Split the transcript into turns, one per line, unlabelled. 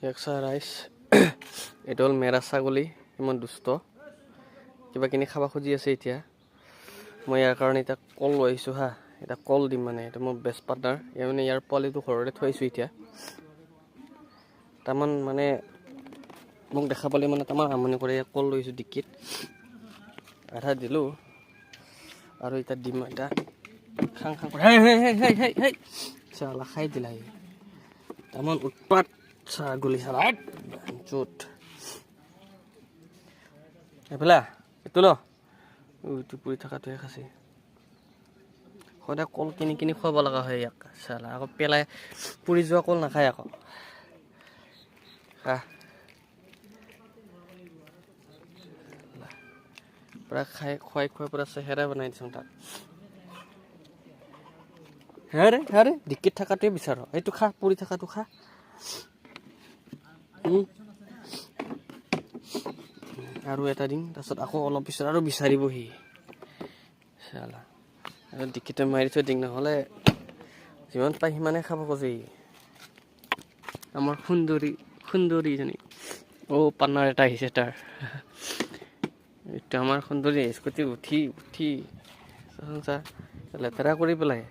একশা rice এইটো হ'ল মেৰা ছাগলী ইমান দুষ্ট কিবা কিনি খাব খুজি আছে এতিয়া মই ইয়াৰ কাৰণে এতিয়া কল লৈ আহিছোঁ হা এটা কল দিম মানে এটা মোৰ বেষ্ট পাৰ্টনাৰ মানে ইয়াৰ পোৱালিটো ঘৰতে থৈছোঁ এতিয়া তামান মানে মোক দেখা পালে মানে তামান আমনি কৰে কল লৈছোঁ ডিকিত আধা দিলোঁ আৰু এতিয়া দিম এটা খাং খাং কৰে হেই চালা খাই দিলা তামান উৎপাত ছাগলী চালা চুট এইফালে এইটো ল এইটো পুৰি থকাটোহে খাইছে সদায় কল কিনি কিনি খুৱাব লগা হয় ইয়াক চালা আকৌ পেলাই পুৰি যোৱা কল নাখায় আকৌ খা পূৰা খাই খুৱাই পূৰা চেহেৰা বনাই দিছোঁ তাক হেৰে ডিকিত থকাটোৱে বিচাৰ এইটো খা পুৰি থকাটো খা আৰু এটা দিম তাৰপিছত আকৌ অলপ পিছত আৰু বিচাৰিবহি চালা আৰু ডিকিতে মাৰি থৈ দিম নহ'লে যিমান পাই সিমানে খাব খোজে আমাৰ সুন্দৰীজনী পাৰ্টনাৰ এটা আহিছে তাৰ এইটো আমাৰ সুন্দৰী স্কুটি উঠি চা লেতেৰা কৰি পেলাই